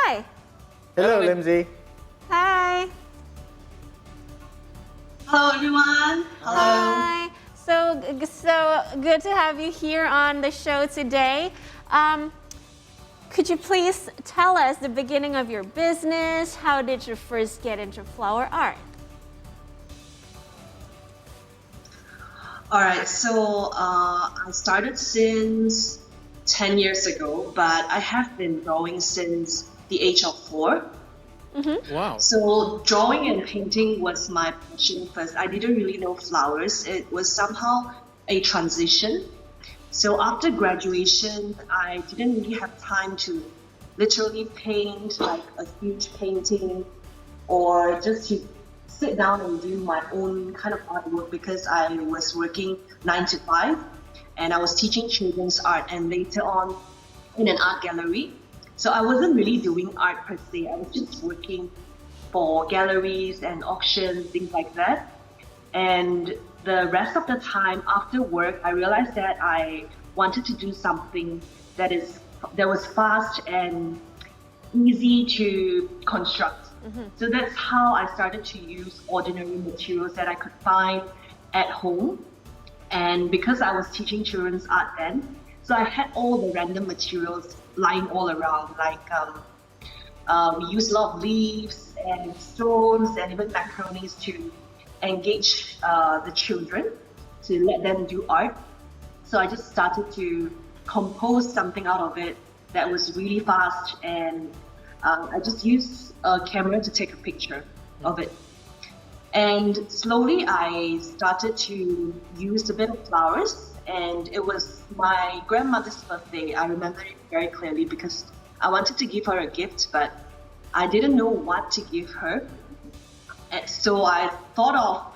Hi. Hello, Limzy. Hi. Hello, everyone. Hello. Hi. So good to have you here on the show today. Could you please tell us the beginning of your business? How did you first get into flower art? All right, so I started since 10 years ago, but I have been drawing since the age of 4. Wow. So drawing and painting was my passion first. I didn't really know flowers. It was somehow a transition. So after graduation, I didn't really have time to literally paint like a huge painting or just to sit down and do my own kind of artwork because I was working 9 to 5 and I was teaching children's art and later on in an art gallery. So I wasn't really doing art per se. I was just working for galleries and auctions, things like that. And the rest of the time after work, I realized that I wanted to do something that was fast and easy to construct. So that's how I started to use ordinary materials that I could find at home. And because I was teaching children's art then, so I had all the random materials lying all around. Like we used a lot of leaves and stones and even macaronis to engage the children, to let them do art. So I just started to compose something out of it that was really fast, and I just used a camera to take a picture of it. And slowly I started to use a bit of flowers, and it was my grandmother's birthday. I remember it very clearly because I wanted to give her a gift, but I didn't know what to give her. And so I thought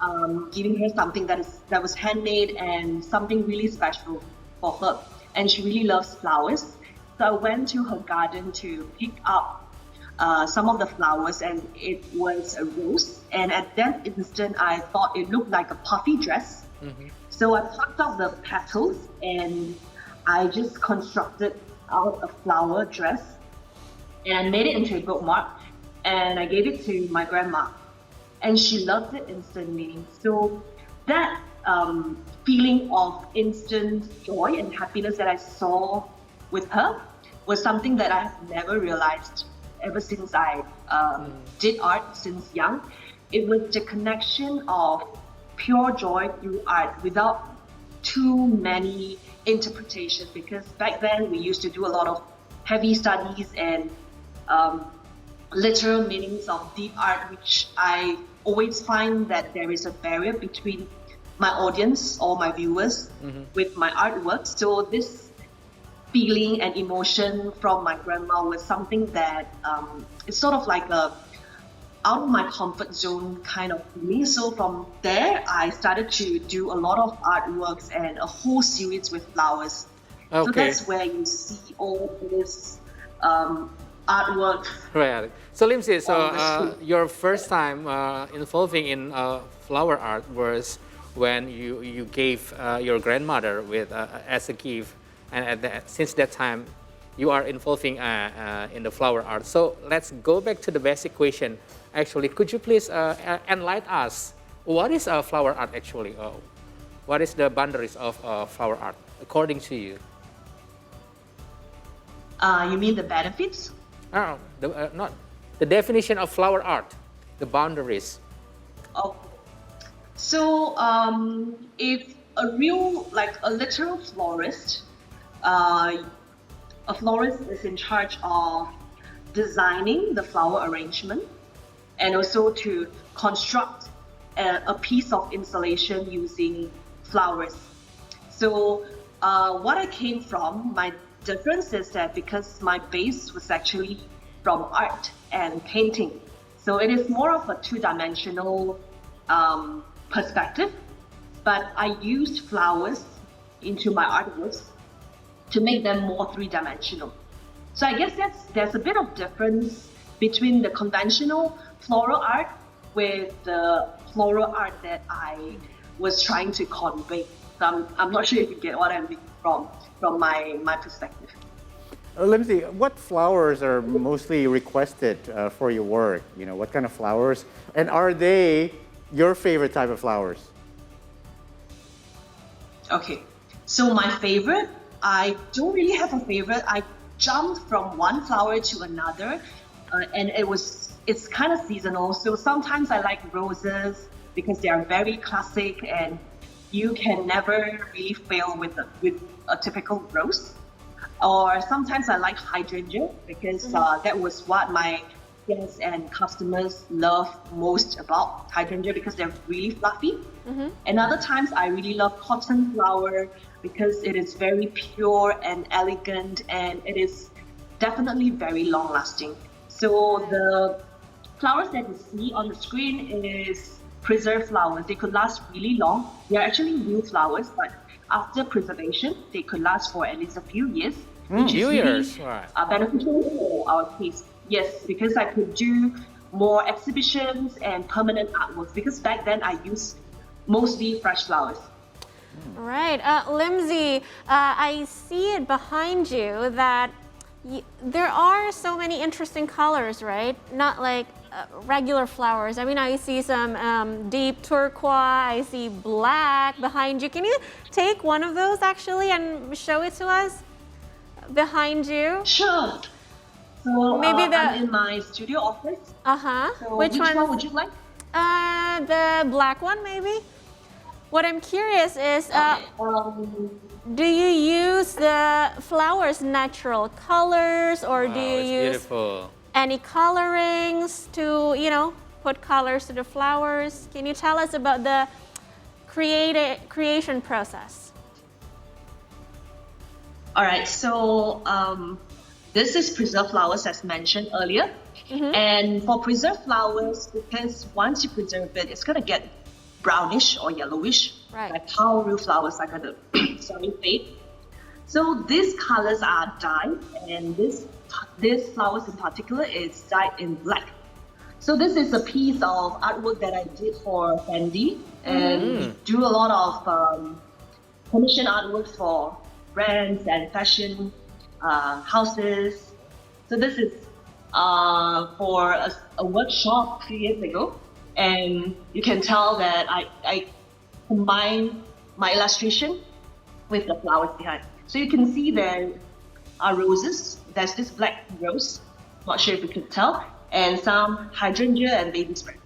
of giving her something that was handmade and something really special for her. And she really loves flowers. So I went to her garden to pick up some of the flowers, and it was a rose. And at that instant, I thought it looked like a puffy dress. So I plucked out the petals and I just constructed out a flower dress and I made it into a bookmark and I gave it to my grandma. And she loved it instantly. So that feeling of instant joy and happiness that I saw with her was something that I have never realized ever since I did art since young. It was the connection of pure joy through art without too many interpretations, because back then we used to do a lot of heavy studies and literal meanings of deep art, which I always find that there is a barrier between my audience or my viewers with my artwork. So this feeling and emotion from my grandma was something that it's sort of like a out of my comfort zone kind of feeling. So from there, I started to do a lot of artworks and a whole series with flowers. Okay. So that's where you see all this artwork. Right. So Limzy, your first time involving in flower art was when you gave your grandmother with as a gift, and since that time you are involving in the flower art. So let's go back to the basic question. Actually, could you please enlighten us, what is flower art actually? What is the boundaries of flower art according to you? You mean the benefits? No, not the definition of flower art, the boundaries. Oh. So if a real, like a literal florist, a florist is in charge of designing the flower arrangement and also to construct a piece of installation using flowers. So what I came from, my difference is that because my base was actually from art and painting, so it is more of a two-dimensional perspective, but I used flowers into my artworks to make them more three-dimensional. So I guess there's a bit of difference between the conventional floral art with the floral art that I was trying to convey. So I'm not sure if you get what I mean from my perspective. Limzy, what flowers are mostly requested for your work? You know, what kind of flowers? And are they your favorite type of flowers? Okay, so my favorite, I don't really have a favorite. I jumped from one flower to another, and it's kind of seasonal. So sometimes I like roses because they are very classic, and you can never really fail with a typical rose. Or sometimes I like hydrangea because that was what my guests and customers love most about hydrangea because they're really fluffy. And other times I really love cotton flower because it is very pure and elegant, and it is definitely very long lasting. So the flowers that you see on the screen is preserved flowers. They could last really long. They are actually new flowers, but after preservation, they could last for at least a few years, which is Few really years, right. beneficial for our case. Yes, because I could do more exhibitions and permanent artworks because back then I used mostly fresh flowers. Right. Limzy, I see it behind you that there are so many interesting colors, right? Not like regular flowers. I mean, I see some deep turquoise, I see black behind you. Can you take one of those actually and show it to us behind you? Sure. So Maybe I'm in my studio office. Uh-huh. So Which one would you like? The black one, maybe? What I'm curious is, do you use the flowers' natural colors, or do you It's use beautiful. any colorings to, put colors to the flowers? Can you tell us about the creation process? All right, so this is preserved flowers as mentioned earlier. And for preserved flowers, because once you preserve it, it's gonna get brownish or yellowish, Right. like how real flowers are gonna fade. So these colors are dyed, and this flowers in particular is dyed in black. So this is a piece of artwork that I did for Fendi, and we do a lot of commission artwork for brands and fashion houses. So this is for a workshop 3 years ago, and you can tell that I combine my illustration with the flowers behind. So you can see there are roses. There's this black rose, not sure if you could tell, and some hydrangea and baby spray.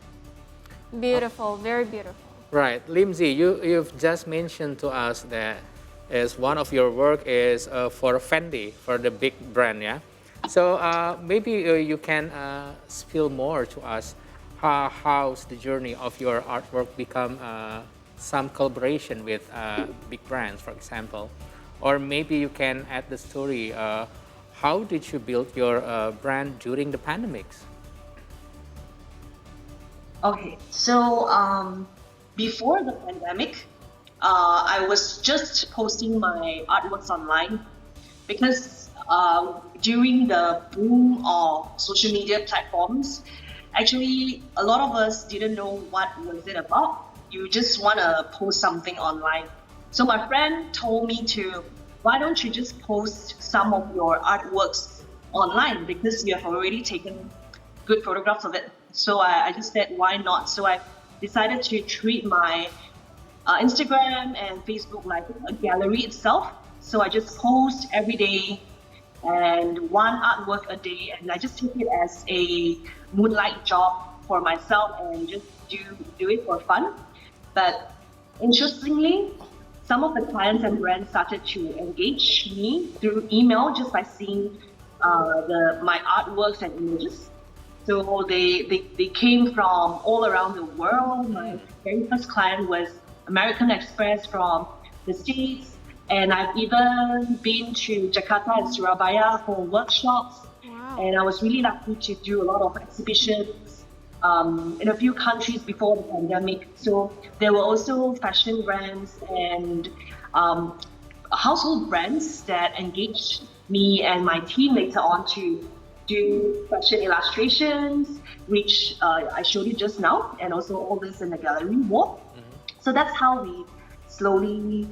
Beautiful, very beautiful. Right, Limzy, you've just mentioned to us that is one of your work is for Fendi, for the big brand, yeah? So maybe you can spill more to us how's the journey of your artwork become some collaboration with big brands, for example. Or maybe you can add the story, how did you build your brand during the pandemics? Okay, so before the pandemic, I was just posting my artworks online because during the boom of social media platforms, actually a lot of us didn't know what was it about. You just want to post something online. So my friend told me why don't you just post some of your artworks online because you have already taken good photographs of it. So I just said, why not? So I decided to treat my Instagram and Facebook like a gallery itself. So I just post every day and one artwork a day, and I just take it as a moonlight job for myself and just do it for fun. But interestingly, some of the clients and brands started to engage me through email just by seeing my artworks and images. So they came from all around the world. My very first client was American Express from the States, and I've even been to Jakarta and Surabaya for workshops. Wow. And I was really lucky to do a lot of exhibitions in a few countries before the pandemic. So there were also fashion brands and household brands that engaged me and my team later on to do fashion illustrations, which I showed you just now, and also all this in the gallery wall. So that's how we slowly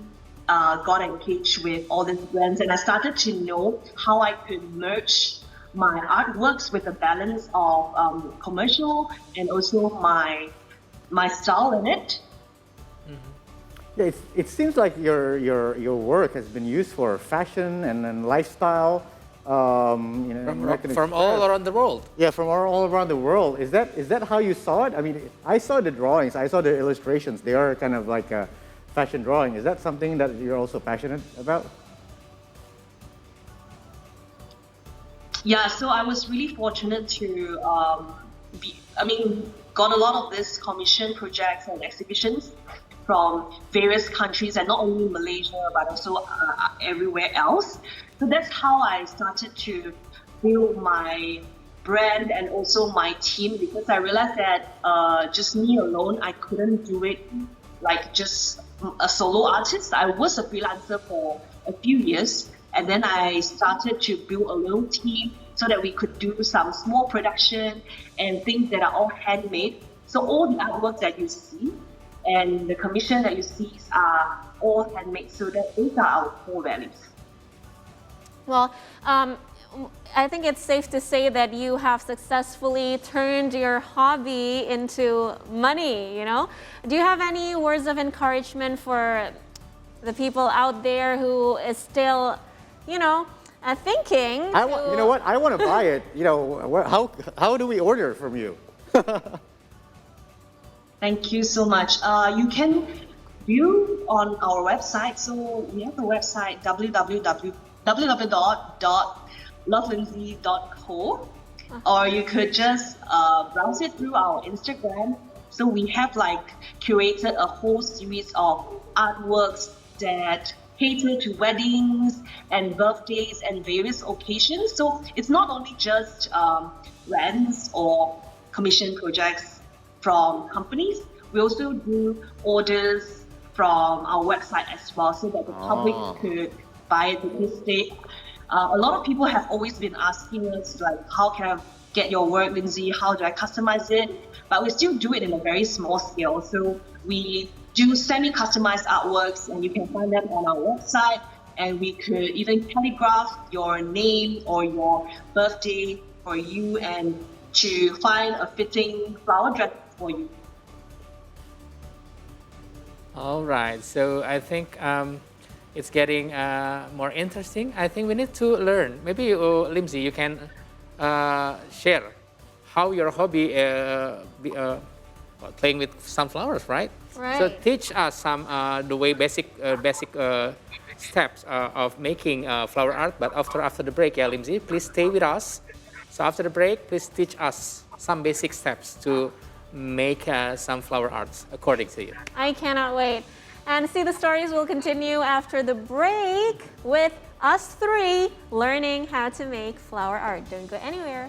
got engaged with all these brands, and I started to know how I could merge my artworks with a balance of commercial and also my style in it. Yeah, it seems like your work has been used for fashion and then lifestyle. American From all Express. around the world. Yeah, from all around the world. Is that how you saw it? I mean, I saw the drawings, I saw the illustrations. They are kind of like a fashion drawing. Is that something that you're also passionate about? Yeah, so I was really fortunate to got a lot of these commission projects and exhibitions from various countries, and not only Malaysia but also everywhere else. So that's how I started to build my brand and also my team, because I realized that just me alone, I couldn't do it like just a solo artist. I was a freelancer for a few years, and then I started to build a little team so that we could do some small production and things that are all handmade. So all the artworks that you see and the commission that you see are all handmade, so that those are our core values. Well, I think it's safe to say that you have successfully turned your hobby into money, you know? Do you have any words of encouragement for the people out there who is still, thinking? You know what? I want to buy it. How do we order from you? Thank you so much. You can view on our website. So we have a website, www.lovelimzy.co, or you could just browse it through our Instagram. So we have curated a whole series of artworks that cater to weddings and birthdays and various occasions. So it's not only just brands or commission projects from companies. We also do orders from our website as well, so that the public could buy it, because a lot of people have always been asking us, how can I get your work, Limzy? How do I customize it? But we still do it in a very small scale. So we do semi-customized artworks, and you can find them on our website. And we could even calligraph your name or your birthday for you, and to find a fitting flower dress for you. All right, so I think it's getting more interesting. I think we need to learn. Maybe Limzy, you can share how your hobby playing with sunflowers, right? Right. So teach us some the way basic steps of making flower art. But after the break, yeah, Limzy, please stay with us. So after the break, please teach us some basic steps to make some flower arts according to you. I cannot wait. And see, the stories will continue after the break with us three learning how to make flower art. Don't go anywhere.